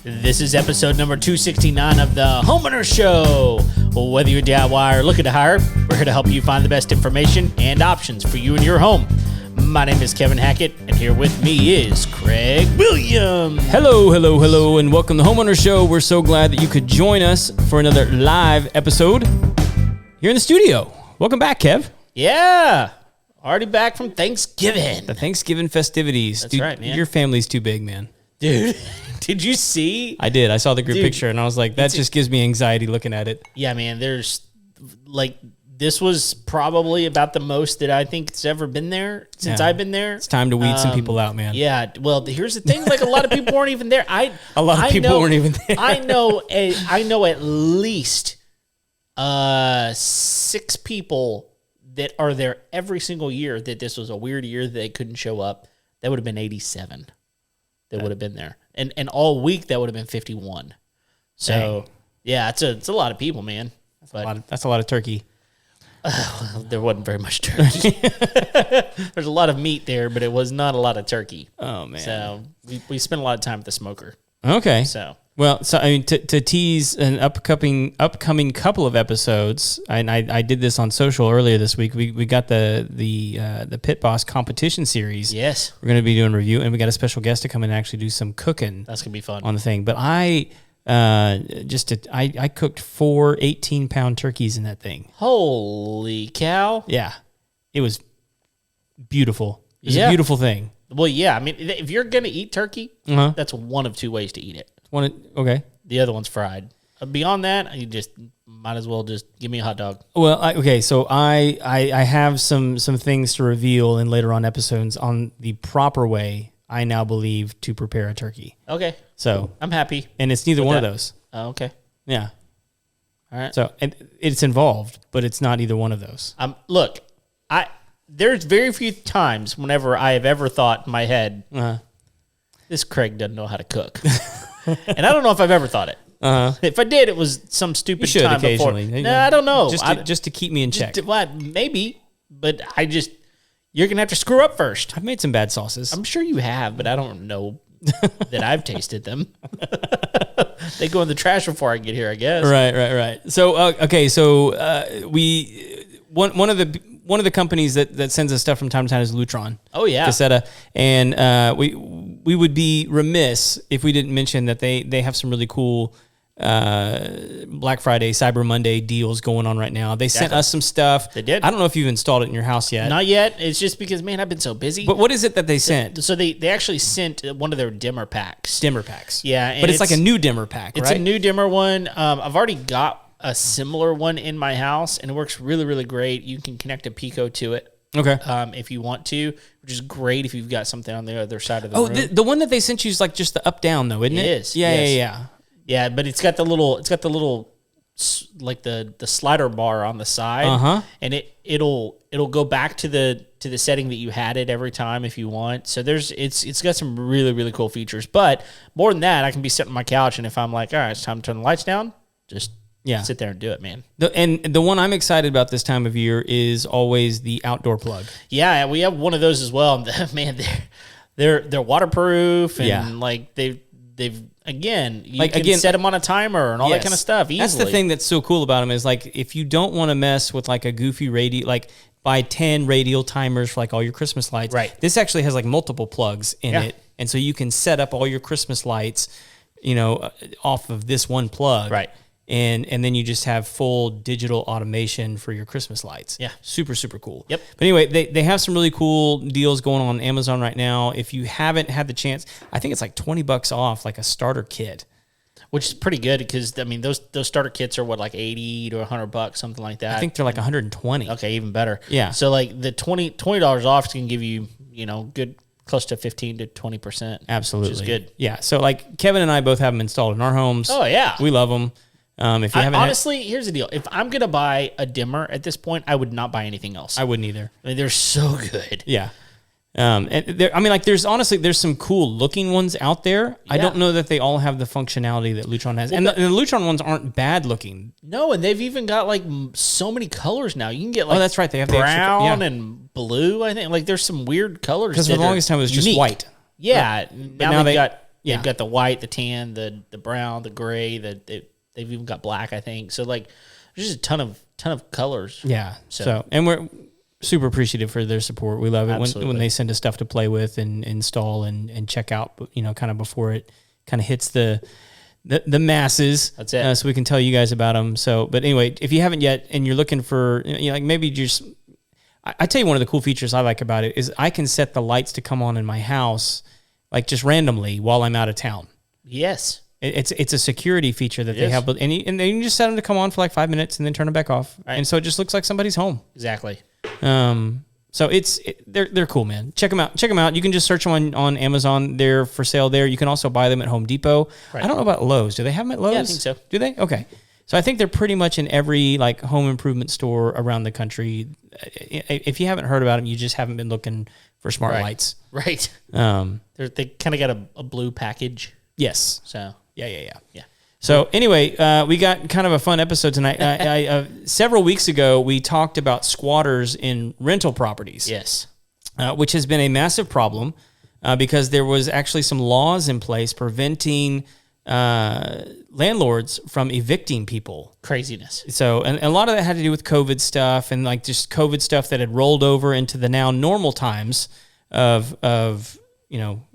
This is episode number 269 of the Homeowner Show. Whether you're DIY or looking to hire, we're here to help you find the best information and options for you and your home. My name is Kevin Hackett, and here with me is Craig Williams. Hello, and welcome to the Homeowner Show. We're so glad that you could join us for another live episode here in the studio. Welcome back, Kev. Yeah, already back from Thanksgiving. The Thanksgiving festivities. That's right, man. Your family's too big, man. Dude, did you see? I did. I saw the group picture, and I was like, that just gives me anxiety looking at it. Yeah, man, this was probably about the most that I think it's ever been there since I've been there. It's time to weed some people out, man. Yeah, well, here's the thing: like a lot of people weren't even there. A lot of people weren't even there. I know at least 6 people that are there every single year. That this was a weird year that they couldn't show up. That would have been 87. That would have been there, and all week that would have been 51. So dang. Yeah, it's a lot of people, man. That's a lot of turkey. There wasn't very much turkey. There's a lot of meat there, but it was not a lot of turkey. Oh man! So we spent a lot of time at the smoker. Okay. So I mean, to tease an upcoming couple of episodes, and I did this on social earlier this week. We got the Pit Boss competition series. Yes, we're going to be doing a review, and we got a special guest to come and actually do some cooking. That's gonna be fun on the thing. But I cooked 4 18-pound turkeys in that thing. Holy cow! Yeah, it was beautiful. It was a beautiful thing. Well, yeah. I mean, if you're gonna eat turkey, that's one of 2 ways to eat it. Okay. The other one's fried. Beyond that, you just might as well just give me a hot dog. Well, so I have some things to reveal in later on episodes on the proper way I now believe to prepare a turkey. Okay. So I'm happy. And it's neither one of those. Oh, okay. Yeah. All right. So it's involved, but it's not either one of those. Look, there's very few times whenever I have ever thought in my head, this Craig doesn't know how to cook. And I don't know if I've ever thought it. If I did, it was some stupid time occasionally. Before. No, I don't know. Just to keep me in check. Maybe, but you're going to have to screw up first. I've made some bad sauces. I'm sure you have, but I don't know that I've tasted them. They go in the trash before I get here, I guess. Right. So, one of the companies that sends us stuff from time to time is Lutron. Oh yeah, Cassetta, and we would be remiss if we didn't mention that they have some really cool Black Friday, Cyber Monday deals going on right now. They sent us some stuff. They did. I don't know if you've installed it in your house yet. Not yet. It's just because, man, I've been so busy. But what is it that they sent? So they actually sent one of their dimmer packs. Dimmer packs. Yeah, but it's like a new dimmer pack, right? It's a new dimmer one. I've already got a similar one in my house, and it works really, really great. You can connect a Pico to it. Okay. If you want to, which is great if you've got something on the other side of the room. The one that they sent you is like just the up down though, isn't it? It is. Yeah, yes. yeah. Yeah, but it's got the little like the slider bar on the side, and it'll go back to the setting that you had it every time if you want. So it's got some really, really cool features. But more than that, I can be sitting on my couch, and if I'm like, all right, it's time to turn the lights down, just sit there and do it, man. And the one I'm excited about this time of year is always the outdoor plug. Yeah, we have one of those as well. And man, they're waterproof, and like they've again, you can set them on a timer and all that kind of stuff easily. That's the thing that's so cool about them is like if you don't want to mess with like a goofy radial, like buy 10 radial timers for like all your Christmas lights. Right. This actually has like multiple plugs in it, and so you can set up all your Christmas lights, off of this one plug. Right. And then you just have full digital automation for your Christmas lights. Yeah. Super, super cool. Yep. But anyway, they have some really cool deals going on Amazon right now. If you haven't had the chance, I think it's like $20 off, like a starter kit. Which is pretty good because, I mean, those starter kits are like $80 to $100, something like that. I think they're like $120. Okay, even better. Yeah. So like the $20 off can give you, good close to 15 to 20%. Absolutely. Which is good. Yeah. So like Kevin and I both have them installed in our homes. Oh, yeah. We love them. If you haven't honestly, here's the deal. If I'm going to buy a dimmer at this point, I would not buy anything else. I wouldn't either. I mean, they're so good. Yeah. And there, I mean, like there's some cool looking ones out there. Yeah. I don't know that they all have the functionality that Lutron has. Well, and the Lutron ones aren't bad looking. No, and they've even got like so many colors now. You can get like that's right. They have brown and blue. I think like there's some weird colors. Because for the longest time it was just white. Yeah. Right. Now they've got the white, the tan, the brown, the gray. They've even got black. I think so. Like there's just a ton of colors. Yeah. So and we're super appreciative for their support. We love it when they send us stuff to play with and install and check out, kind of before it kind of hits the masses. That's it. So we can tell you guys about them. So, but anyway, if you haven't yet and you're looking for, like maybe just, I tell you one of the cool features I like about it is I can set the lights to come on in my house, like just randomly while I'm out of town. It's a security feature that they have, and you can just set them to come on for like 5 minutes and then turn them back off. Right. And so it just looks like somebody's home. Exactly. So they're cool, man. Check them out. You can just search them on Amazon. They're for sale there. You can also buy them at Home Depot. Right. I don't know about Lowe's. Do they have them at Lowe's? Yeah, I think so. Do they? Okay. So I think they're pretty much in every like home improvement store around the country. If you haven't heard about them, you just haven't been looking for smart lights. Right. They kind of got a blue package. Yes. So yeah. So anyway, we got kind of a fun episode tonight. Several weeks ago, we talked about squatters in rental properties. Yes. Which has been a massive problem because there was actually some laws in place preventing landlords from evicting people. Craziness. So, and a lot of that had to do with COVID stuff and like just COVID stuff that had rolled over into the now normal times of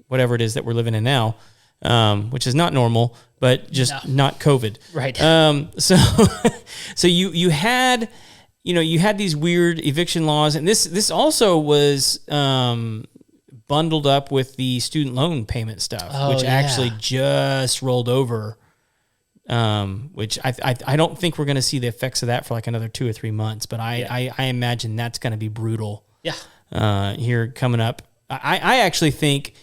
whatever it is that we're living in now. Which is not normal, but just not COVID. Right. So you had these weird eviction laws, and this also was bundled up with the student loan payment stuff, which actually just rolled over. Which I don't think we're going to see the effects of that for like another 2 or 3 months, but I imagine that's going to be brutal. Yeah. Here coming up, I actually think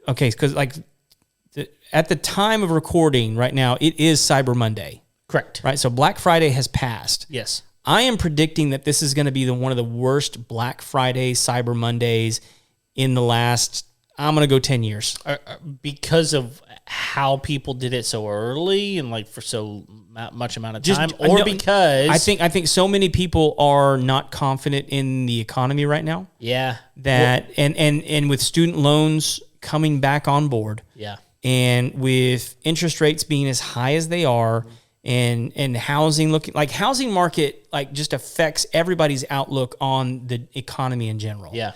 because like at the time of recording right now, it is Cyber Monday. Correct. Right? So Black Friday has passed. Yes. I am predicting that this is going to be one of the worst Black Friday, Cyber Mondays in the last, I'm going to go 10 years. Because of how people did it so early and like for so much amount of time, because I think so many people are not confident in the economy right now. Yeah. And with student loans coming back on board. Yeah. And with interest rates being as high as they are and housing looking like housing market like just affects everybody's outlook on the economy in general. Yeah.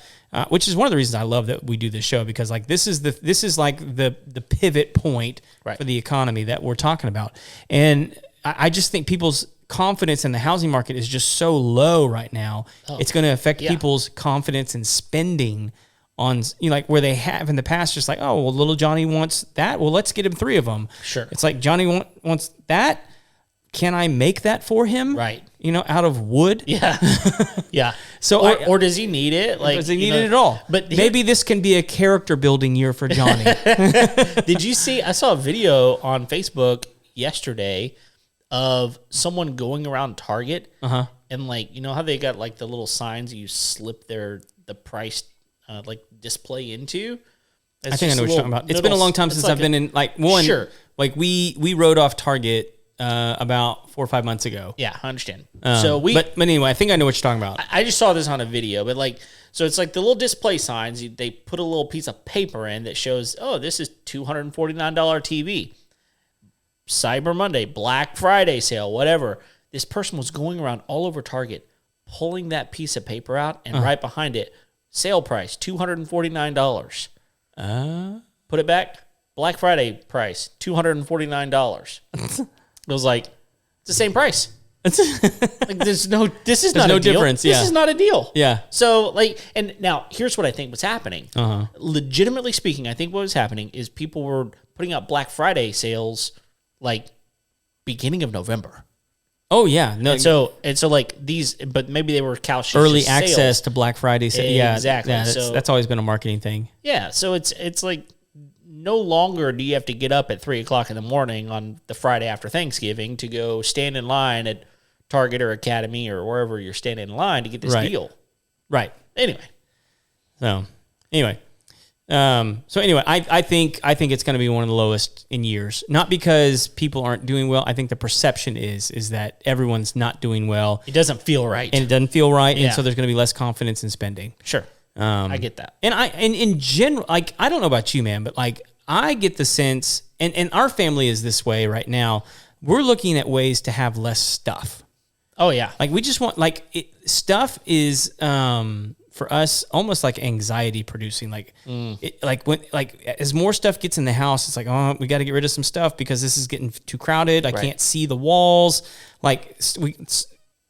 Which is one of the reasons I love that we do this show, because like this is like the pivot point for the economy that we're talking about. And I just think people's confidence in the housing market is just so low right now. It's going to affect people's confidence in spending on, like where they have in the past, just like, oh, well, little Johnny wants that. Well, let's get him 3 of them. Sure. It's like Johnny wants that. Can I make that for him? Right. Out of wood. Yeah. Yeah. So, or does he need it? Like, does he need it at all? But maybe this can be a character building year for Johnny. Did you see? I saw a video on Facebook yesterday of someone going around Target, and like, how they got like the little signs you slip the price like display into. I think I know what you're talking about. It's been a long time since I've been in like one. Sure. Like we wrote off Target about 4 or 5 months ago. Yeah, I understand. But anyway, I think I know what you're talking about. I just saw this on a video, but like, so it's like the little display signs. They put a little piece of paper in that shows, oh, this is $249 TV. Cyber Monday, Black Friday sale, whatever. This person was going around all over Target, pulling that piece of paper out, and right behind it, sale price, $249. Put it back, Black Friday price, $249. It was like, it's the same price. Like this is not a deal. Difference. Yeah. This is not a deal. Yeah. So like, and now here's what I think was happening. Legitimately speaking, I think what was happening is people were putting out Black Friday sales like beginning of November. Oh yeah. No. And so like these, but maybe they were couched early access to Black Friday sales. Yeah, exactly. Yeah, that's always been a marketing thing. Yeah. So it's like, no longer do you have to get up at 3:00 in the morning on the Friday after Thanksgiving to go stand in line at Target or Academy or wherever you're standing in line to get this deal. Right. Anyway. So anyway, I think it's going to be one of the lowest in years. Not because people aren't doing well. I think the perception is that everyone's not doing well. It doesn't feel right, and it doesn't feel right, Yeah. and so there's going to be less confidence in spending. Sure, I get that. And in general, like, I don't know about you, man, but like, I get the sense, and our family is this way right now. We're looking at ways to have less stuff. Oh yeah, Like, we just want, like, stuff is for us almost like anxiety producing. Like, as more stuff gets in the house, it's like, oh, we got to get rid of some stuff because this is getting too crowded. I can't see the walls. Like,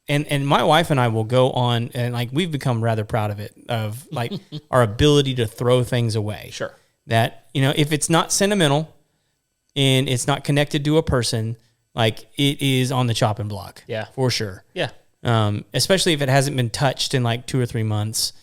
and my wife and I will go on, and like, we've become rather proud of it, of like our ability to throw things away. Sure. That, if it's not sentimental and it's not connected to a person, like, it is on the chopping block. Yeah. For sure. Yeah. Especially if it hasn't been touched in like 2 or 3 months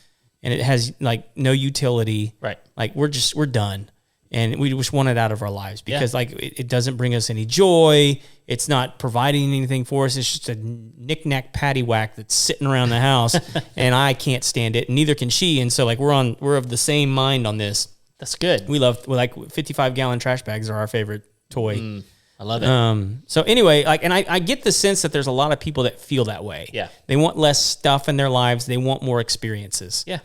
and it has like no utility. Right. Like, we're done. And we just want it out of our lives because like it doesn't bring us any joy. It's not providing anything for us. It's just a knick-knack paddywhack that's sitting around the house and I can't stand it. And neither can she. And so like, we're of the same mind on this. That's good. We love, like, 55-gallon trash bags are our favorite toy. I love it. So anyway, like, and I get the sense that there's a lot of people that feel that way. Yeah. They want less stuff in their lives. They want more experiences. Yeah.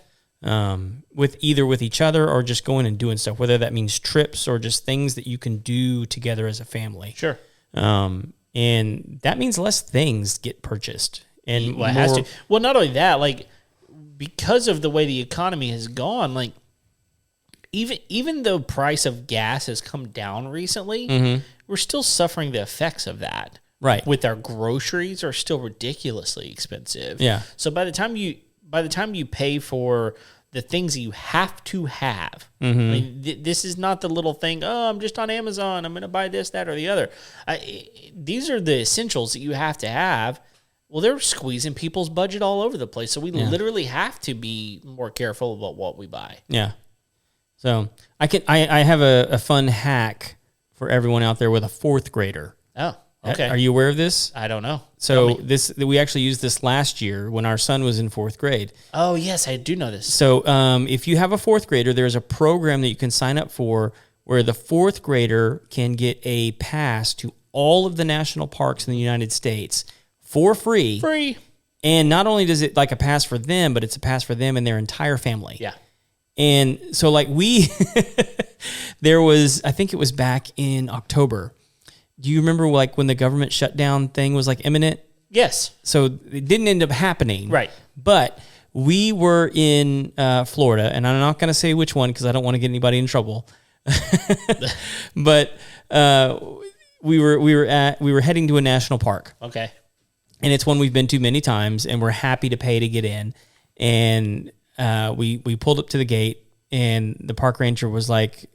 With each other or just going and doing stuff, whether that means trips or just things that you can do together as a family. Sure. And that means less things get purchased. And Well, it has to. Well, not only that, like, because of the way the economy has gone, like, even though price of gas has come down recently, we're still suffering the effects of that. Right. With our groceries are still ridiculously expensive. Yeah. So by the time you pay for the things that you have to have, I mean, this is not the little thing, oh, I'm just on Amazon, I'm going to buy this, that, or the other. These are the essentials that you have to have. Well, they're squeezing people's budget all over the place. So we literally have to be more careful about what we buy. Yeah. So I have a fun hack for everyone out there with a 4th grader. Oh, okay. Are you aware of this? I don't know. So we actually used this last year when our son was in 4th grade. Oh, yes, I do know this. So if you have a 4th grader, there's a program that you can sign up for where the 4th grader can get a pass to all of the national parks in the United States for free. Free. And not only does it like a pass for them, but it's a pass for them and their entire family. Yeah. And so like there was, I think it was back in October. Do you remember like when the government shutdown thing was like imminent? Yes. So it didn't end up happening. Right. But we were in Florida, and I'm not going to say which one because I don't want to get anybody in trouble. But we were heading to a national park. Okay. And it's one we've been to many times, and we're happy to pay to get in. And we pulled up to the gate, and the park ranger was like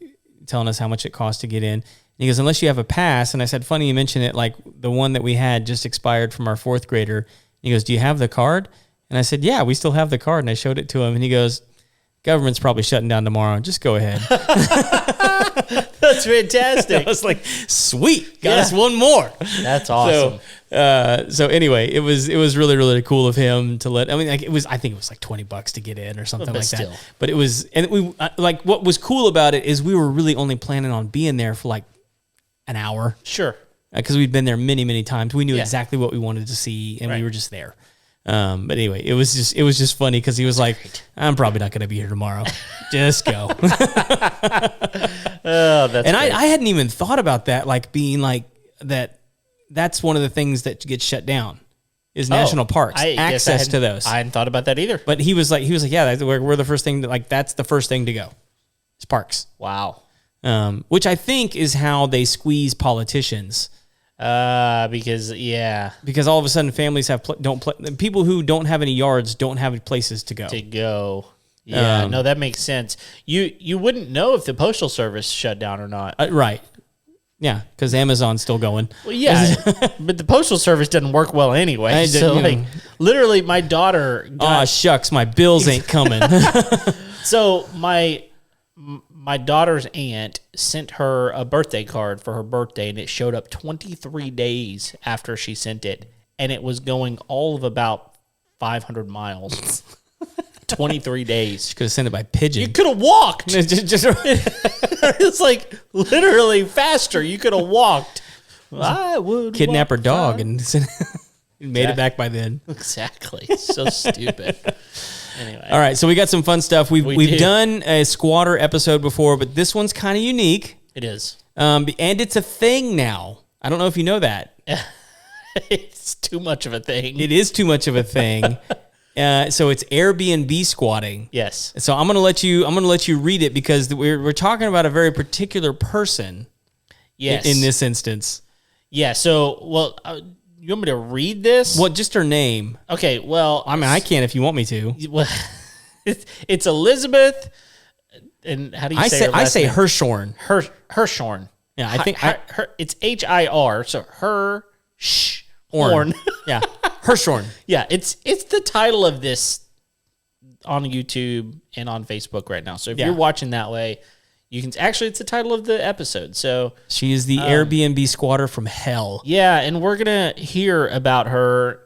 telling us how much it cost to get in. And he goes, unless you have a pass. And I said, funny you mention it, like the one that we had just expired from our 4th grader. And he goes, do you have the card? And I said, yeah, we still have the card. And I showed it to him, and he goes, government's probably shutting down tomorrow. Just go ahead. That's fantastic. I was like, sweet, got us one more. That's awesome. So anyway, it was really, really cool of him to let. I mean, like I think it was like $20 to get in or something like that. But it was, and we like what was cool about it is we were really only planning on being there for like an hour. Sure. Because we'd been there many, many times. We knew exactly what we wanted to see, and we were just there. But anyway, it was just funny because he was like, I'm probably not going to be here tomorrow. Just go. Oh, that's and I hadn't even thought about that, like being like that's one of the things that gets shut down is national parks, access to those. I hadn't thought about that either. But he was like, yeah, we're the first thing that's the first thing to go. It's parks. Wow. Which I think is how they squeeze politicians. Because all of a sudden families people who don't have any yards don't have places to go. Yeah, no, that makes sense. You wouldn't know if the Postal Service shut down or not. Right. Yeah, because Amazon's still going. Well, yeah, but the Postal Service doesn't work well anyway. Literally, my daughter shucks, my bills ain't coming. So my daughter's aunt sent her a birthday card for her birthday, and it showed up 23 days after she sent it, and it was going all of about 500 miles. 23 days. She could have sent it by pigeon. You could have walked. Just It's like literally faster. You could have walked. I would kidnap her walk dog fine. and made it back by then. Exactly. So stupid. Anyway. All right, so we got some fun stuff. We've do. done a squatter episode before, but this one's kind of unique. It is. And it's a thing now. I don't know if you know that. It's too much of a thing. It is too much of a thing. So it's Airbnb squatting. Yes. So I'm gonna let you read it because we're talking about a very particular person. Yes. In this instance. Yeah. So, well, you want me to read this? Well, just her name. Okay. Well, I mean, I can if you want me to. Well, it's Elizabeth. And how do you say her last I say name? Hirschhorn. Hirschhorn. Yeah, I think it's HIR. So Hirschhorn. Yeah, Hirschhorn. Yeah, it's the title of this on YouTube and on Facebook right now. So if you're watching that way, you can actually it's the title of the episode. So she is the Airbnb squatter from hell. Yeah, and we're gonna hear about her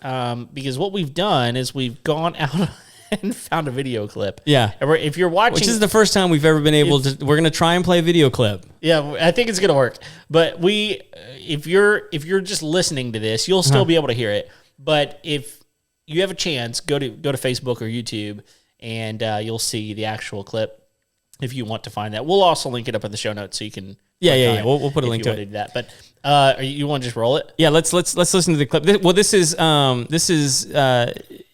because what we've done is we've gone out and found a video clip. Yeah, and if you're watching, which is the first time we've ever been able to. We're gonna try and play a video clip. Yeah, I think it's gonna work. But if you're just listening to this, you'll still be able to hear it. But if you have a chance, go to Facebook or YouTube, and you'll see the actual clip. If you want to find that, we'll also link it up in the show notes so you can. Yeah. We'll put a link to it. Do that, but you want to just roll it? Yeah, let's listen to the clip. This is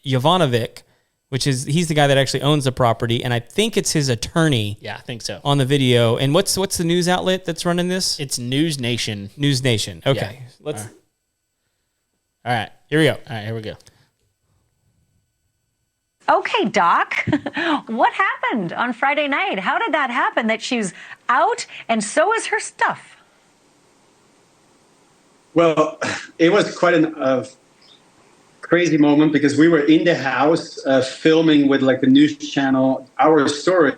Jovanovic, which is he's the guy that actually owns the property, and I think it's his attorney. Yeah, I think so. On the video, and what's the news outlet that's running this? It's News Nation. News Nation. Okay, All right, here we go. All right, here we go. Okay, Doc, what happened on Friday night? How did that happen that she's out and so is her stuff? Well, it was quite a crazy moment because we were in the house filming with like the news channel our story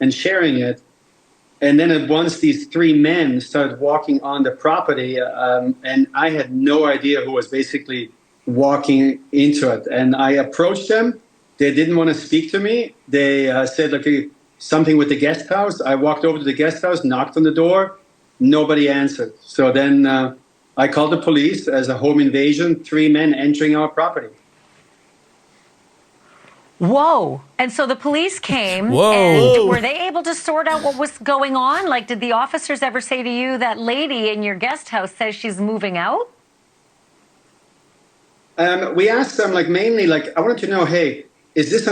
and sharing it. And then at once these three men started walking on the property and I had no idea who was basically walking into it. And I approached them. They didn't want to speak to me. They said, okay, something with the guest house. I walked over to the guest house, knocked on the door. Nobody answered. So then I called the police as a home invasion, 3 men entering our property. Whoa. And so the police came. Whoa. And were they able to sort out what was going on? Like, did the officers ever say to you, that lady in your guest house says she's moving out? We asked them, like, mainly, like, I wanted to know, hey, is this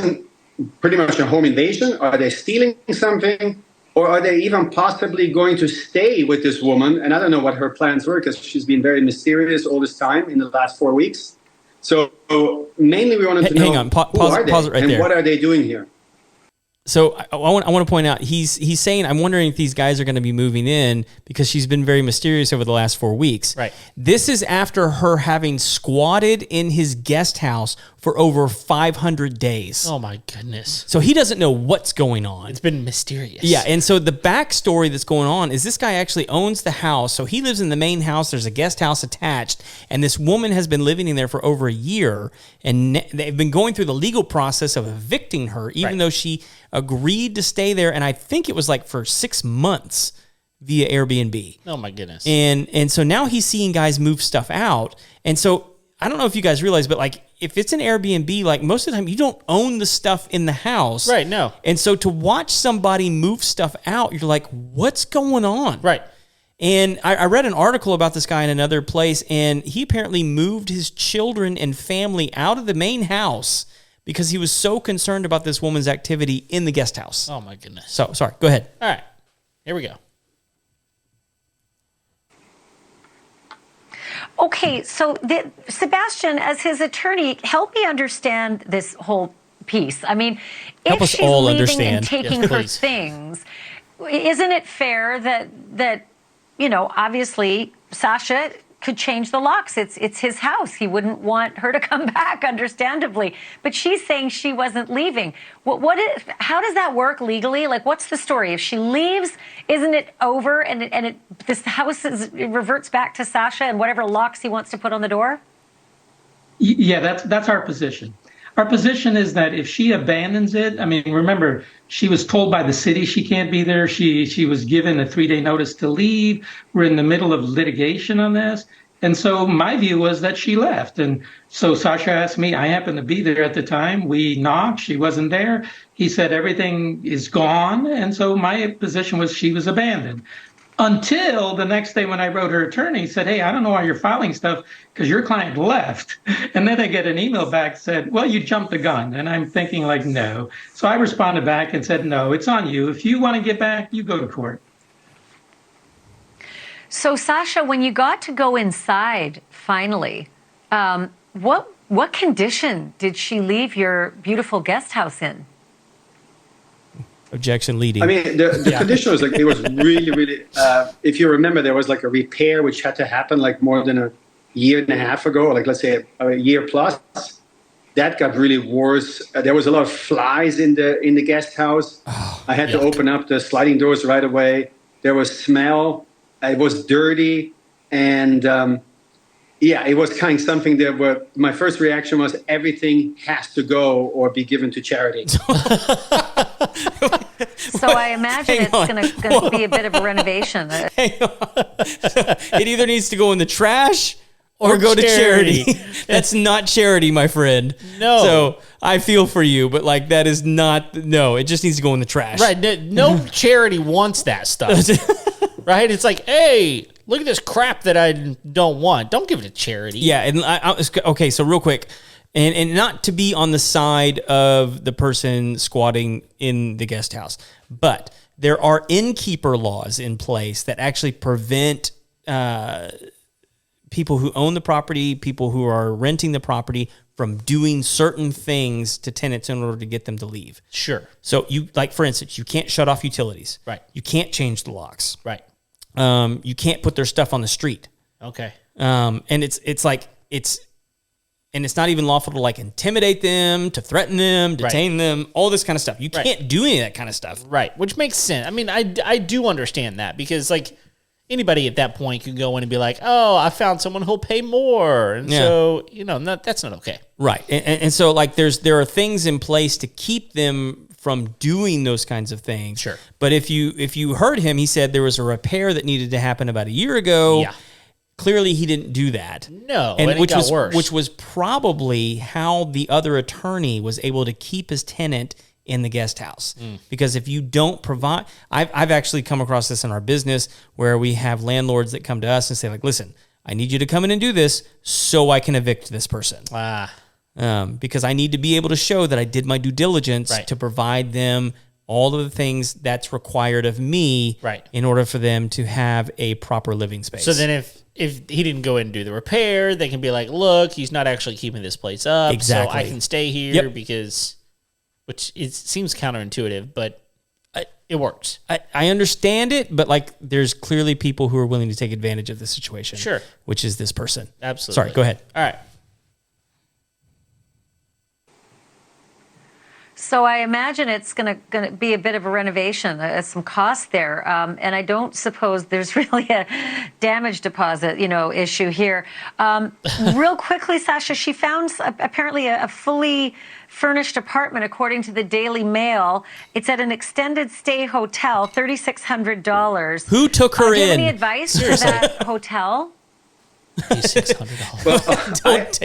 pretty much a home invasion? Are they stealing something? Or are they even possibly going to stay with this woman? And I don't know what her plans were because she's been very mysterious all this time in the last 4 weeks. So mainly we wanted to know, hang on, pause it right and there. what are they doing here? So I want to point out he's saying I'm wondering if these guys are going to be moving in because she's been very mysterious over the last 4 weeks. Right. This is after her having squatted in his guest house for over 500 days. Oh my goodness. So he doesn't know what's going on. It's been mysterious. Yeah, and so the backstory that's going on is this guy actually owns the house. So he lives in the main house. There's a guest house attached, and this woman has been living in there for over a year, and they've been going through the legal process of evicting her, even though she agreed to stay there, and I think it was like for 6 months via Airbnb. Oh my goodness. And so now he's seeing guys move stuff out, and so I don't know if you guys realize, but like if it's an Airbnb, like most of the time you don't own the stuff in the house. Right, no. And so to watch somebody move stuff out, you're like, what's going on? Right. And I read an article about this guy in another place, and he apparently moved his children and family out of the main house because he was so concerned about this woman's activity in the guest house. Oh my goodness. So, sorry, go ahead. All right, here we go. Okay, so Sebastian, as his attorney, help me understand this whole piece. I mean, Help if us she's all leaving understand. and taking Yes, her please. things, isn't it fair that obviously Sasha could change the locks? It's his house. He wouldn't want her to come back, understandably. But she's saying she wasn't leaving. How does that work legally? Like, what's the story? If she leaves, isn't it over and this house it reverts back to Sasha and whatever locks he wants to put on the door? Yeah, that's our position. our position is that if she abandons it, I mean, remember, she was told by the city she can't be there. She was given a 3-day notice to leave. We're in the middle of litigation on this. And so my view was that she left. And so Sasha asked me, I happened to be there at the time. We knocked, she wasn't there. He said everything is gone. And so my position was she was abandoned. Until the next day when I wrote her attorney, said, hey, I don't know why you're filing stuff because your client left. And then I get an email back said, well, you jumped the gun. And I'm thinking like, no. So I responded back and said, no, it's on you. If you want to get back, you go to court. So, Sasha, when you got to go inside finally, what condition did she leave your beautiful guest house in? Objection leading. I mean, the condition was like, it was really, really, if you remember, there was like a repair which had to happen like more than a year and a half ago, like let's say a year plus. That got really worse. There was a lot of flies in the guest house. Oh, I had to open up the sliding doors right away. There was smell. It was dirty. And it was kind of something that my first reaction was everything has to go or be given to charity. So I imagine it's going to be a bit of a renovation. It either needs to go in the trash or go to charity. That's not charity, my friend. No. So I feel for you, but like that is not, no, it just needs to go in the trash. Right. No charity wants that stuff. Right? It's like, hey, look at this crap that I don't want. Don't give it to charity. Yeah. And okay, so real quick, and not to be on the side of the person squatting in the guest house, but there are innkeeper laws in place that actually prevent people who own the property, people who are renting the property from doing certain things to tenants in order to get them to leave. Sure. So you, like for instance, you can't shut off utilities. Right. You can't change the locks. Right. You can't put their stuff on the street. Okay. And it's not even lawful to like intimidate them, to threaten them, detain them, all this kind of stuff. You can't do any of that kind of stuff. Right. Which makes sense. I mean, I do understand that because like anybody at that point can go in and be like, oh, I found someone who'll pay more. And so, that's not okay. Right. And so like there are things in place to keep them from doing those kinds of things. Sure. But if you heard him, he said there was a repair that needed to happen about a year ago. Yeah. Clearly he didn't do that. No, and which it got was worse. Which was probably how the other attorney was able to keep his tenant in the guest house. Because if you don't provide, I've actually come across this in our business where we have landlords that come to us and say like, listen, I need you to come in and do this so I can evict this person. Because I need to be able to show that I did my due diligence to provide them all of the things that's required of me in order for them to have a proper living space. So then if he didn't go in and do the repair, they can be like, look, he's not actually keeping this place up. Exactly. So I can stay here because, which it seems counterintuitive, but it works. I understand it, but like there's clearly people who are willing to take advantage of the situation. Sure. Which is this person. Absolutely. Sorry, go ahead. All right. So I imagine it's going to be a bit of a renovation, some cost there, and I don't suppose there's really a damage deposit, issue here. Real quickly, Sasha, she found apparently a fully furnished apartment, according to the Daily Mail. It's at an extended stay hotel, $3,600. Who took her do you have in? any advice for that hotel? $600. Well,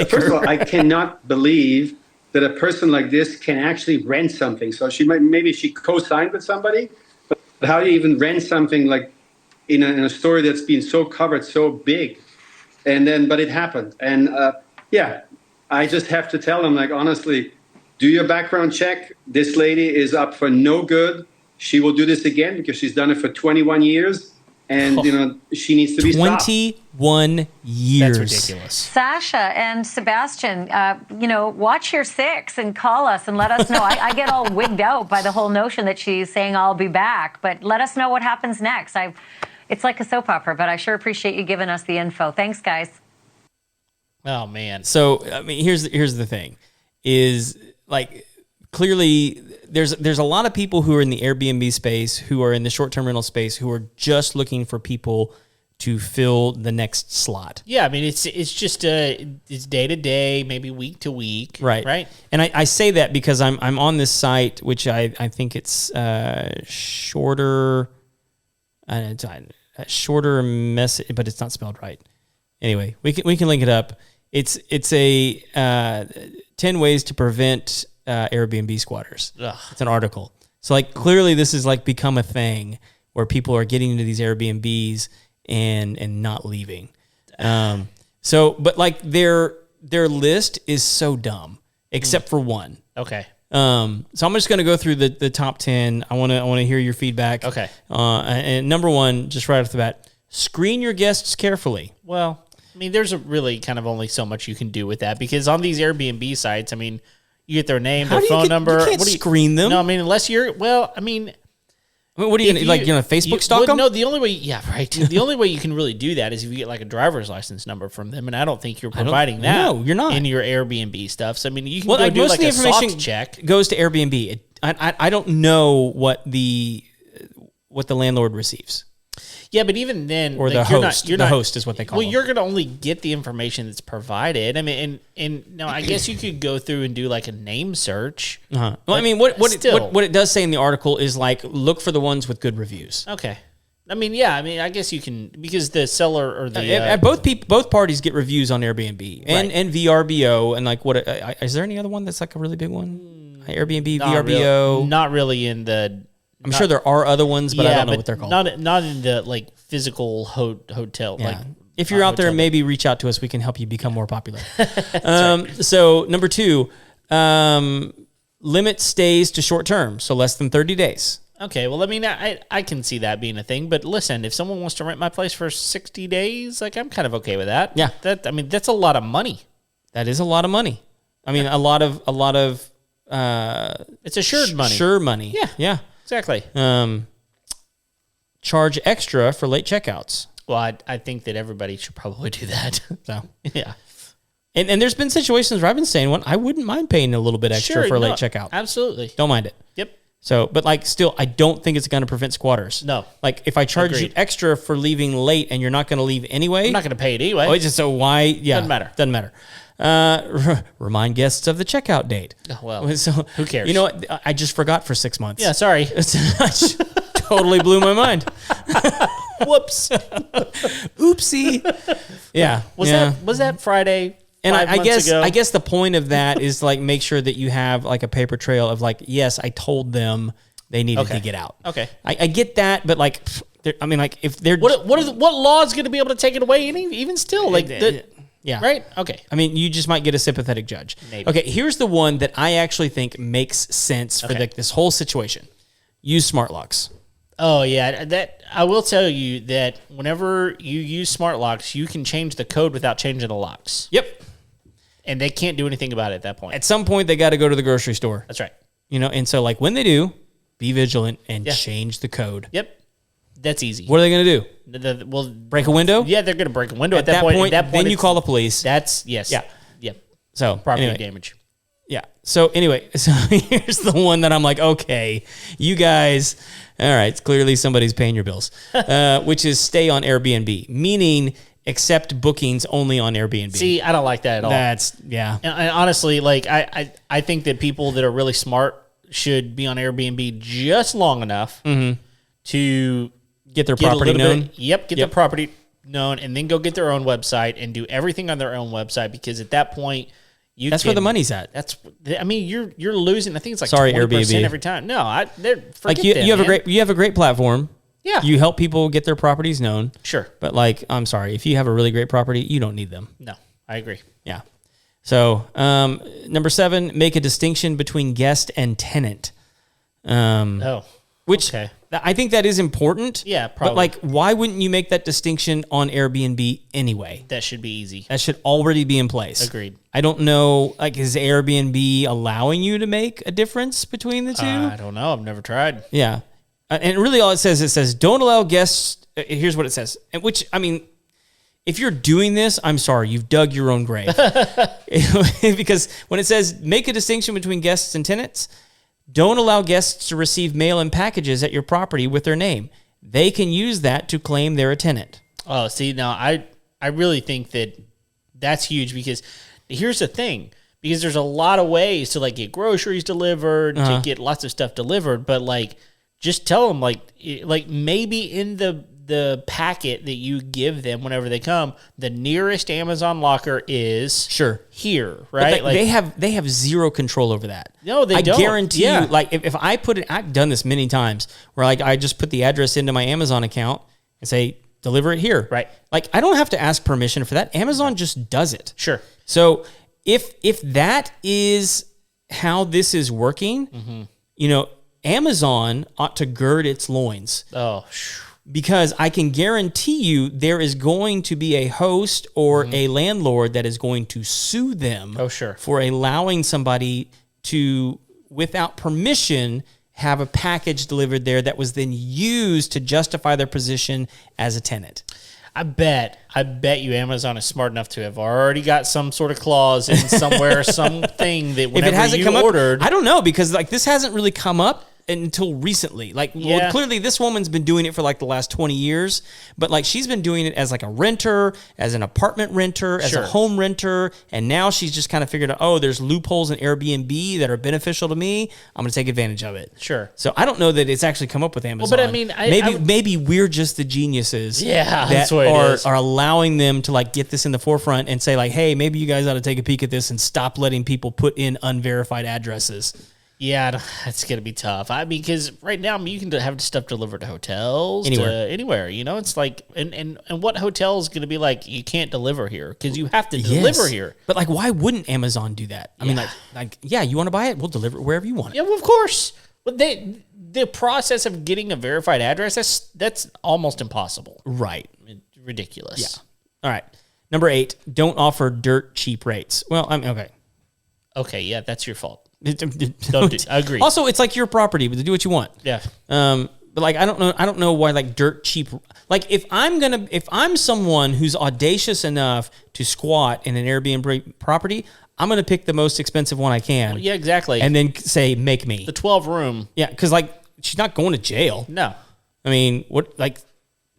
first of all, I cannot believe that a person like this can actually rent something. So maybe she co-signed with somebody, but how do you even rent something like in a story that's been so covered, so big? But it happened. And I just have to tell them, like, honestly, do your background check. This lady is up for no good. She will do this again because she's done it for 21 years. And, she needs to be stopped. 21 years. That's ridiculous. Sasha and Sebastian, watch your six and call us and let us know. I get all wigged out by the whole notion that she's saying I'll be back, but let us know what happens next. It's like a soap opera, but I sure appreciate you giving us the info. Thanks, guys. Oh, man. So, I mean, here's the thing is like clearly there's a lot of people who are in the Airbnb space, who are in the short-term rental space, who are just looking for people to fill the next slot. Yeah, I mean, it's just it's day to day, maybe week to week. Right. And I say that because I'm on this site, which I think it's shorter message, but it's not spelled right. Anyway, we can link it up. It's a 10 ways to prevent Airbnb squatters. Ugh. It's an article. So like clearly this is like become a thing where people are getting into these Airbnbs and not leaving. But like their list is so dumb except for one. Okay. So I'm just going to go through the top 10. I want to hear your feedback. Okay. And number one, just right off the bat, screen your guests carefully. Well, I mean, there's really kind of only so much you can do with that because on these Airbnb sites, I mean, you get their name, their phone number. You can't screen them. No, I mean, unless you're, what are you going to, like, Facebook stalk them? No, the only way, yeah, right. The only way you can really do that is if you get like a driver's license number from them, and I don't think you're providing that. No, you're not. In your Airbnb stuff. So, I mean, you can like do most like of the a information soft check. Goes to Airbnb. I don't know what the landlord receives. Yeah, but even then, or like, the host. The host is what they call them. Well, you're going to only get the information that's provided. I mean, and no, I guess you could go through and do like a name search. Uh-huh. Well, I mean, what it does say in the article is like look for the ones with good reviews. Okay. I mean, yeah. I mean, I guess you can because the seller or the both parties get reviews on Airbnb and VRBO and like what is there any other one that's like a really big one? Airbnb, VRBO. Not really in the. I'm sure there are other ones, but I don't know what they're called. Not in the like physical hotel. Yeah. Like if you're out there, maybe reach out to us. We can help you become more popular. So number 2, limit stays to short term, so less than 30 days. Okay, well, I mean, I can see that being a thing, but listen, if someone wants to rent my place for 60 days, like I'm kind of okay with that. Yeah, that's a lot of money. That is a lot of money. I mean, a lot of. It's assured money. Sure money. Yeah. Exactly. Charge extra for late checkouts. Well, I think that everybody should probably do that. So yeah. And there's been situations where I've been saying, I wouldn't mind paying a little bit extra for a late checkout. Absolutely. Don't mind it. Yep. So, but like still, I don't think it's going to prevent squatters. No. Like if I charge you extra for leaving late and you're not going to leave anyway. I'm not going to pay it anyway. So why? Yeah. Doesn't matter. Remind guests of the checkout date. Oh, well, so who cares? You know what? I just forgot for 6 months. Yeah, sorry. Totally blew my mind. Whoops. Oopsie. Yeah. Was that Friday? And I guess the point of that is like make sure that you have like a paper trail of like, yes, I told them they needed to get out. Okay. I get that, but like, I mean, like if they're what law is going to be able to take it away? Even still, like yeah. Right? Okay. I mean, you just might get a sympathetic judge. Maybe. Okay, here's the one that I actually think makes sense for this whole situation. Use smart locks. Oh, yeah. That I will tell you that whenever you use smart locks, you can change the code without changing the locks. Yep. And they can't do anything about it at that point. At some point, they got to go to the grocery store. That's right. And so like when they do, be vigilant and change the code. Yep. That's easy. What are they going to do? Well, break a window? Yeah, they're going to break a window at that point. Then you call the police. That's yes. Yeah. Yep. So property damage. Yeah. So anyway, here's the one that I'm like, okay, you guys, all right, clearly somebody's paying your bills, which is stay on Airbnb, meaning accept bookings only on Airbnb. See, I don't like that at all. And honestly, like I think that people that are really smart should be on Airbnb just long enough to get their property known. Get their property known, and then go get their own website and do everything on their own website because at that point, that's where the money's at. You're losing. I think it's like 20% Airbnb every time. No, you have a great platform. Yeah, you help people get their properties known. Sure, but like, I'm sorry, if you have a really great property, you don't need them. No, I agree. Yeah. So, number 7, make a distinction between guest and tenant. Which I think that is important. Yeah, probably. But like, why wouldn't you make that distinction on Airbnb anyway? That should be easy. That should already be in place. Agreed. I don't know, like, is Airbnb allowing you to make a difference between the two? I don't know. I've never tried. Yeah. And really all it says, don't allow guests, here's what it says, which, I mean, if you're doing this, I'm sorry, you've dug your own grave. Because when it says make a distinction between guests and tenants, don't allow guests to receive mail and packages at your property with their name. They can use that to claim they're a tenant. Oh, see, now I really think that that's huge because here's the thing. Because there's a lot of ways to like get groceries delivered, to get lots of stuff delivered, but like just tell them like maybe in the packet that you give them whenever they come, the nearest Amazon locker is here, right? Like they have zero control over that. No, they don't. I guarantee you, like if I put it, I've done this many times where like I just put the address into my Amazon account and say deliver it here. Right. Like I don't have to ask permission for that. Amazon just does it. Sure. So if that is how this is working, you know, Amazon ought to gird its loins. Oh, because I can guarantee you there is going to be a host or a landlord that is going to sue them for allowing somebody to, without permission, have a package delivered there that was then used to justify their position as a tenant. I bet you Amazon is smart enough to have already got some sort of clause in somewhere, something that whenever if it hasn't you come ordered. Up, I don't know, because like this hasn't really come up until recently. Like, well, clearly this woman's been doing it for like the last 20 years, but like she's been doing it as like a renter, as an apartment renter, as a home renter, and now she's just kind of figured out, oh, there's loopholes in AirBNB that are beneficial to me. I'm going to take advantage of it. Sure. So I don't know that it's actually come up with Amazon. Well, but I mean, maybe we're just the geniuses that's what are allowing them to like get this in the forefront and say like, hey, maybe you guys ought to take a peek at this and stop letting people put in unverified addresses. Yeah, it's going to be tough. I mean, because right now you can have stuff delivered to hotels, anywhere. You know, it's like, and what hotel is going to be like, you can't deliver here because you have to deliver here. But like, why wouldn't Amazon do that? I mean, you want to buy it? We'll deliver it wherever you want it. Yeah, well, of course. But the process of getting a verified address, that's almost impossible. Right. Ridiculous. Yeah. All right. Number 8, don't offer dirt cheap rates. Well, I mean, okay. Okay, yeah, that's your fault. I agree. Also, it's like your property, but do what you want. Yeah. But like, I don't know why like dirt cheap. Like if I'm someone who's audacious enough to squat in an Airbnb property, I'm going to pick the most expensive one I can. Well, yeah, exactly. And then say, make me the 12 room. Yeah. Cause like she's not going to jail. No. I mean, what, like,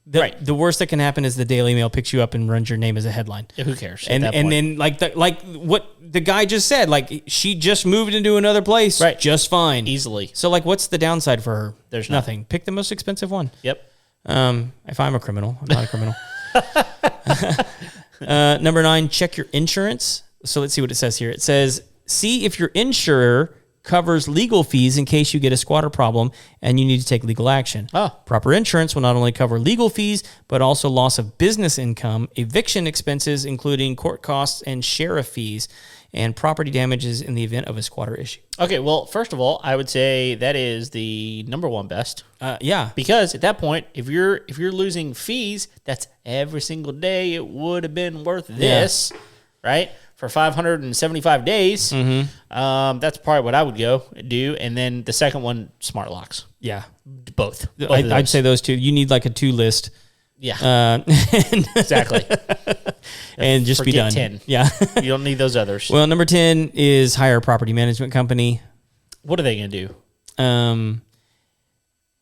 the worst that can happen is the Daily Mail picks you up and runs your name as a headline. Yeah, who cares? And then like what the guy just said, like she just moved into another place, right? Just fine, easily. So like, what's the downside for her? There's nothing. Pick the most expensive one. Yep. If I'm a criminal, I'm not a criminal. Number 9, check your insurance. So let's see what it says here. It says, see if your insurer covers legal fees in case you get a squatter problem and you need to take legal action. Proper insurance will not only cover legal fees, but also loss of business income, eviction expenses, including court costs and sheriff fees, and property damages in the event of a squatter issue. Okay, well, first of all, I would say that is the number one best. Yeah. Because at that point, if you're losing fees, that's every single day it would have been worth this, right? For 575 days, that's probably what I would go do. And then the second one, smart locks. Yeah. Both I'd say those two. You need like a 2 list. Yeah. Exactly. And just be done. 10. Yeah. You don't need those others. Well, number 10 is hire a property management company. What are they going to do?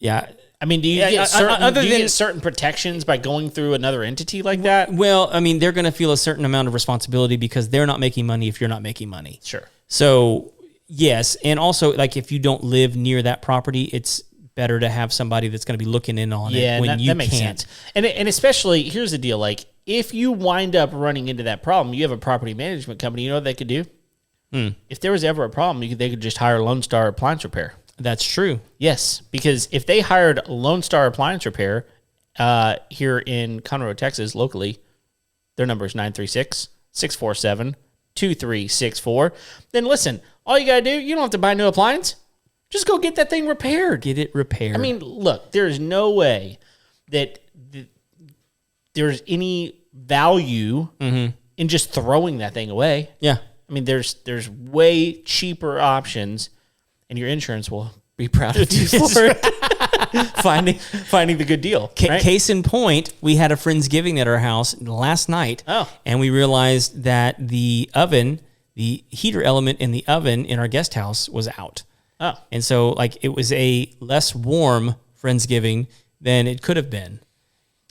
Yeah. I mean, do you get certain protections by going through another entity like that? Well, I mean, they're going to feel a certain amount of responsibility because they're not making money if you're not making money. Sure. So, yes. And also, like, if you don't live near that property, it's better to have somebody that's going to be looking in on it when you makes can't. Sense. And especially, here's the deal. Like, if you wind up running into that problem, you have a property management company, you know what they could do? If there was ever a problem, they could just hire Lone Star Appliance Repair. That's true. Yes, because if they hired Lone Star Appliance Repair here in Conroe, Texas, locally, their number is 936-647-2364. Then listen, all you got to do, you don't have to buy a new appliance. Just go get that thing repaired. Get it repaired. I mean, look, there's no way that there's any value in just throwing that thing away. Yeah. I mean, there's way cheaper options, and your insurance will be proud of you for it. finding the good deal. Right? Case in point, we had a Friendsgiving at our house last night, and we realized that the oven, the heater element in the oven in our guest house was out. Oh. And so, like, it was a less warm Friendsgiving than it could have been.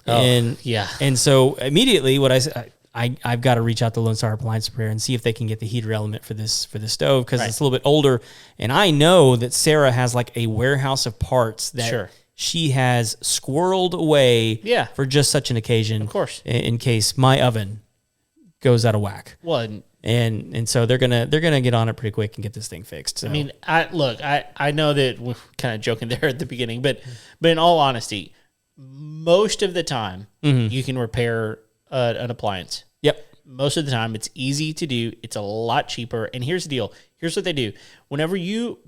And so immediately what I said, I've got to reach out to Lone Star Appliance Repair and see if they can get the heater element for the stove, because it's a little bit older. And I know that Sarah has like a warehouse of parts that she has squirreled away for just such an occasion. Of course. In case my oven goes out of whack. Well, and so they're gonna get on it pretty quick and get this thing fixed. So. I mean, I know that we're kind of joking there at the beginning, but in all honesty, most of the time you can repair an appliance. Yep. Most of the time it's easy to do. It's a lot cheaper. And here's the deal. Here's what they do. Whenever you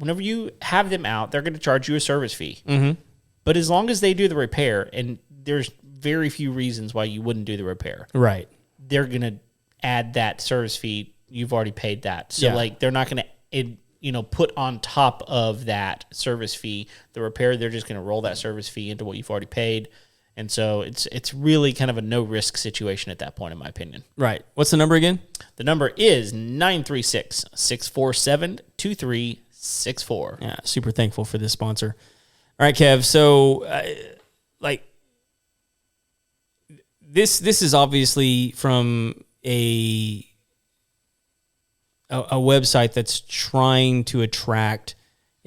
have them out, they're going to charge you a service fee. Mm-hmm. But as long as they do the repair, and there's very few reasons why you wouldn't do the repair. Right. They're going to add that service fee. You've already paid that. So like they're not going to put on top of that service fee the repair. They're just going to roll that service fee into what you've already paid. And so it's really kind of a no-risk situation at that point, in my opinion. Right. What's the number again? The number is 936-647-2364. Yeah, super thankful for this sponsor. All right, Kev. So, this is obviously from a website that's trying to attract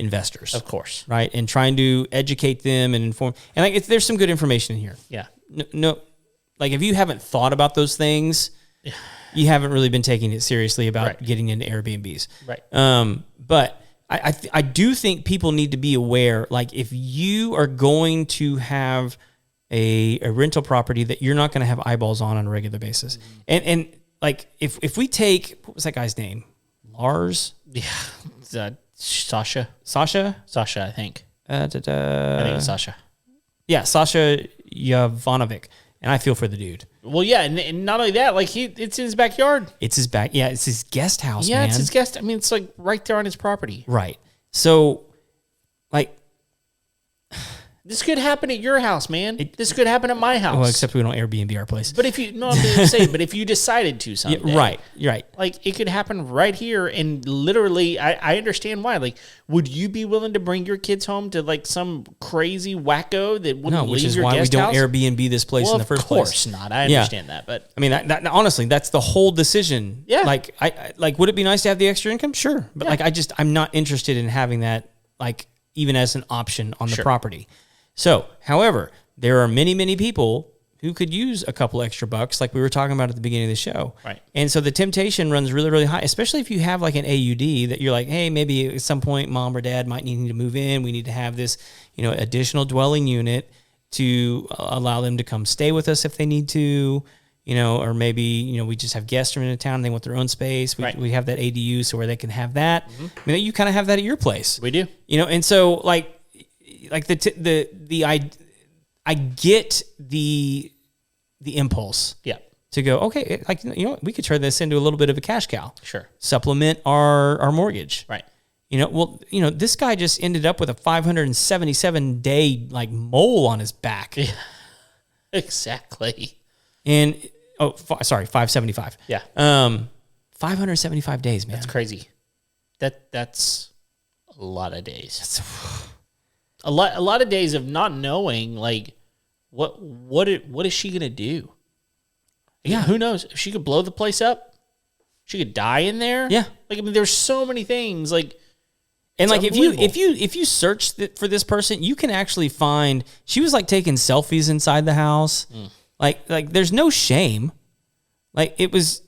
investors, of course, right, and trying to educate them and inform. And like, there's some good information in here. Yeah. No, like if you haven't thought about those things, you haven't really been taking it seriously about getting into Airbnbs. Right. But I do think people need to be aware. Like if you are going to have a rental property that you're not going to have eyeballs on a regular basis, and like if we take, what was that guy's name? Lars? Yeah. Sasha, I think. I think it's Sasha. Yeah, Sasha Jovanovic. And I feel for the dude. Well, yeah, and not only that, like it's in his backyard. It's his it's his guest house, man. Yeah, it's his guest. I mean, it's like right there on his property. Right. So, like, this could happen at your house, man. This could happen at my house. Well, except we don't Airbnb our place. But if you, no, I'm going to say, but if you decided to someday. Yeah, right. Like, it could happen right here, and literally, I understand why. Like, would you be willing to bring your kids home to, like, some crazy wacko that wouldn't leave your guest house? Which is why we don't Airbnb this place in the first place. Of course not. I understand that, but... I mean, that honestly, that's the whole decision. Yeah. Like, would it be nice to have the extra income? Sure. But, I'm not interested in having that, like, even as an option on the property. So, however, there are many, many people who could use a couple extra bucks, like we were talking about at the beginning of the show. Right. And so the temptation runs really, really high, especially if you have like an AUD that you're like, hey, maybe at some point mom or dad might need to move in. We need to have this, additional dwelling unit to allow them to come stay with us if they need to, or maybe, we just have guests from into town and they want their own space. We have that ADU so where they can have that. Mm-hmm. I mean, you kind of have that at your place. We do. And so I get the impulse. Yeah. To go, okay, we could turn this into a little bit of a cash cow. Sure. Supplement our mortgage. Right. This guy just ended up with a 577-day like mole on his back. Yeah. Exactly. And 575. Yeah. 575 days, man. That's crazy. That's a lot of days. A lot of days of not knowing, like, what is she gonna do? Yeah, who knows? She could blow the place up. She could die in there. Yeah, like, I mean, there's so many things. Like, and like if you search for this person, you can actually find she was like taking selfies inside the house. Like there's no shame. Like it was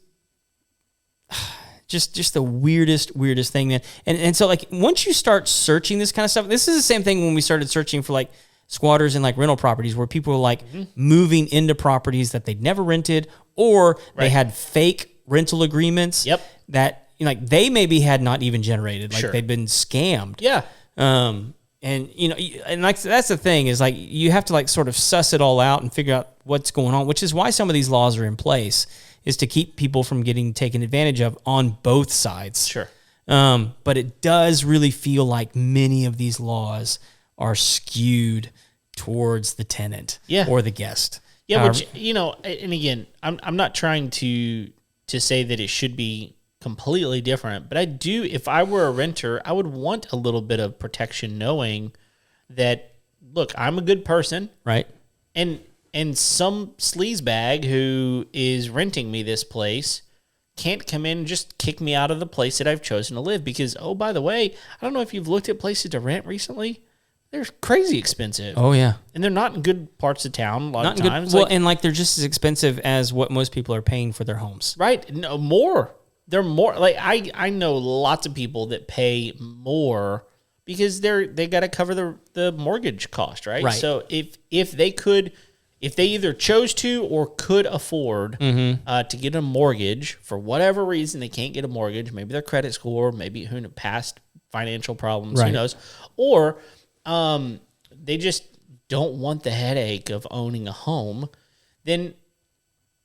just the weirdest thing, man. And so like once you start searching this kind of stuff, this is the same thing when we started searching for like squatters and like rental properties where people were like moving into properties that they'd never rented, or they had fake rental agreements that like they maybe had not even generated, like they'd been scammed. Yeah. And and like that's the thing is like you have to like sort of suss it all out and figure out what's going on, which is why some of these laws are in place, is to keep people from getting taken advantage of on both sides. Sure. But it does really feel like many of these laws are skewed towards the tenant or the guest. Yeah, which, and again, I'm not trying to say that it should be completely different, but I do, if I were a renter, I would want a little bit of protection knowing that, look, I'm a good person. Right. And And some sleazebag who is renting me this place can't come in and just kick me out of the place that I've chosen to live because, oh, by the way, I don't know if you've looked at places to rent recently. They're crazy expensive. Oh, yeah. And they're not in good parts of town a lot of times. Well, and like they're just as expensive as what most people are paying for their homes. Right. No, more. They're more. Like I know lots of people that pay more because they got to cover the mortgage cost, right? Right. So if they could, if they either chose to or could afford to get a mortgage for whatever reason, they can't get a mortgage. Maybe their credit score, maybe past financial problems, who knows, or they just don't want the headache of owning a home, then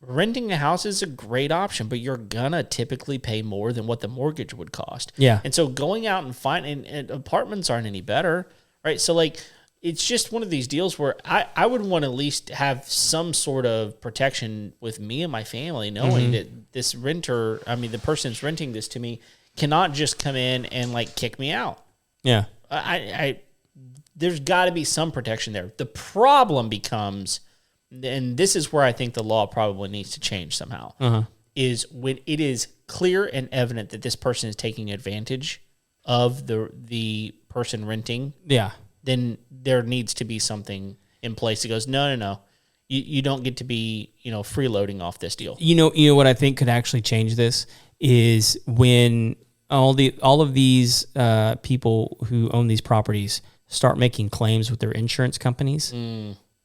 renting a house is a great option, but you're gonna typically pay more than what the mortgage would cost. Yeah. And so going out and finding and apartments aren't any better, right? So like it's just one of these deals where I would want to at least have some sort of protection with me and my family, knowing that this renter, I mean the person who's renting this to me, cannot just come in and like kick me out. Yeah. I there's got to be some protection there. The problem becomes, and this is where I think the law probably needs to change somehow, is when it is clear and evident that this person is taking advantage of the person renting. Yeah. Then there needs to be something in place that goes, no. You don't get to be, freeloading off this deal. You know what I think could actually change this is when all of these people who own these properties start making claims with their insurance companies.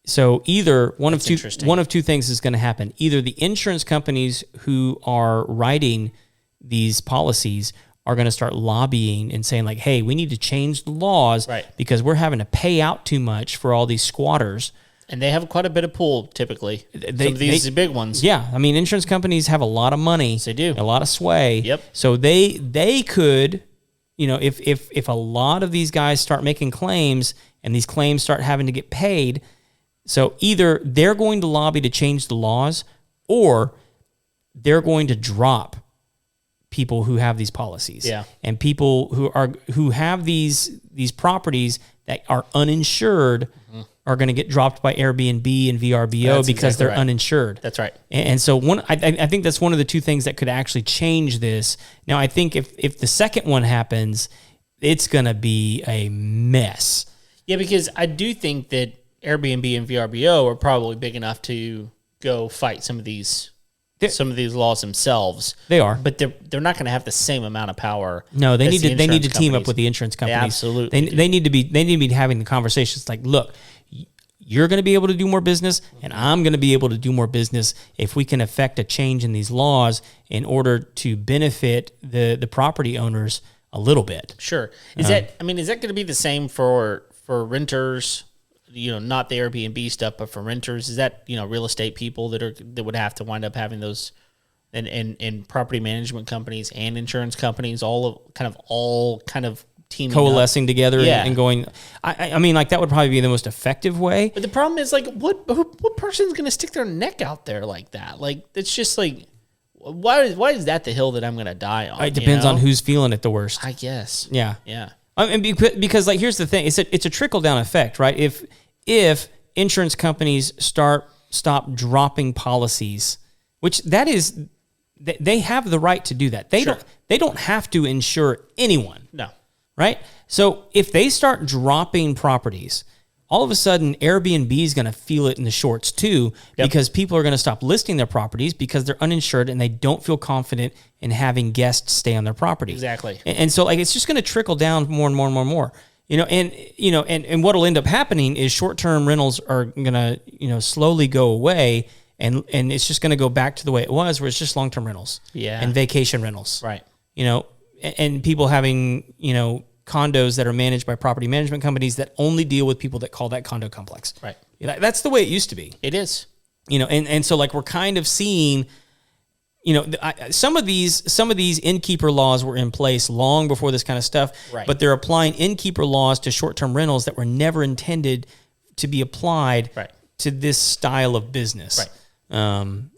So either one of two things is going to happen. Either the insurance companies who are writing these policies are going to start lobbying and saying like, hey, we need to change the laws because we're having to pay out too much for all these squatters. And they have quite a bit of pull typically. Some of these big ones. Yeah. I mean, insurance companies have a lot of money. Yes, they do. A lot of sway. Yep. So they could, if a lot of these guys start making claims and these claims start having to get paid, so either they're going to lobby to change the laws or they're going to drop people who have these policies. Yeah. And people who have these properties that are uninsured are going to get dropped by Airbnb and VRBO because they're uninsured. That's right. And so I think that's one of the two things that could actually change this. Now, I think if the second one happens, it's going to be a mess. Yeah, because I do think that Airbnb and VRBO are probably big enough to go fight some of these laws themselves. They are, but they're not going to have the same amount of power. No, they need to team up with the insurance companies. They absolutely, they need to be having the conversations like, look, you're going to be able to do more business, and I'm going to be able to do more business if we can effect a change in these laws in order to benefit the property owners a little bit. Sure. Is that going to be the same for renters? Not the Airbnb stuff, but for renters, is that real estate people that would have to wind up having those, and property management companies and insurance companies all kind of teaming coalescing up together and going. I mean, like that would probably be the most effective way. But the problem is like, what person's going to stick their neck out there like that? Like it's just like, why is that the hill that I'm going to die on? It depends on who's feeling it the worst. I guess. Yeah. Yeah. And because like here's the thing, it's a trickle down effect, right? If insurance companies stop dropping policies, which that is, they have the right to do that. They don't have to insure anyone. No. Right? So if they start dropping properties, all of a sudden Airbnb is going to feel it in the shorts too, because people are going to stop listing their properties because they're uninsured and they don't feel confident in having guests stay on their property. Exactly. And so like it's just going to trickle down more and more and more and more. And what'll end up happening is short-term rentals are going to slowly go away, and it's just going to go back to the way it was, where it's just long-term rentals, and vacation rentals, right? And people having condos that are managed by property management companies that only deal with people that call that condo complex, right? That's the way it used to be. It is, and so like we're kind of seeing. Some of these innkeeper laws were in place long before this kind of stuff, right. But they're applying innkeeper laws to short-term rentals that were never intended to be applied to this style of business. Right.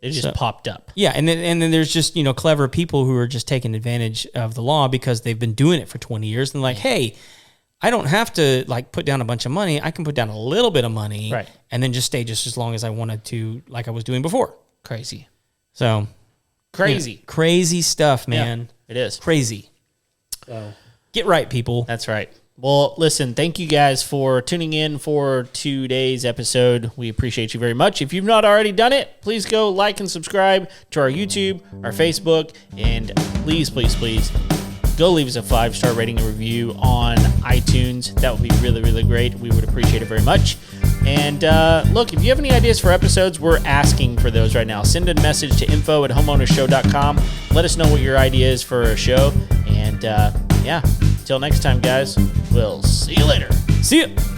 It just popped up. Yeah, and then there's just clever people who are just taking advantage of the law because they've been doing it for 20 years and like, hey, I don't have to like put down a bunch of money. I can put down a little bit of money, right, and then just stay just as long as I wanted to, like I was doing before. Crazy. So crazy, crazy stuff, man. Yeah, it is crazy. So get right, people. That's right. Well, listen, thank you guys for tuning in for today's episode. We appreciate you very much. If you've not already done it, please go like and subscribe to our YouTube, our Facebook, and please, please, please go leave us a 5-star rating and review on iTunes. That would be really, really great. We would appreciate it very much. And look, if you have any ideas for episodes, we're asking for those right now. Send a message to info@homeownershow.com. Let us know what your idea is for a show. And yeah, until next time, guys, we'll see you later. See ya.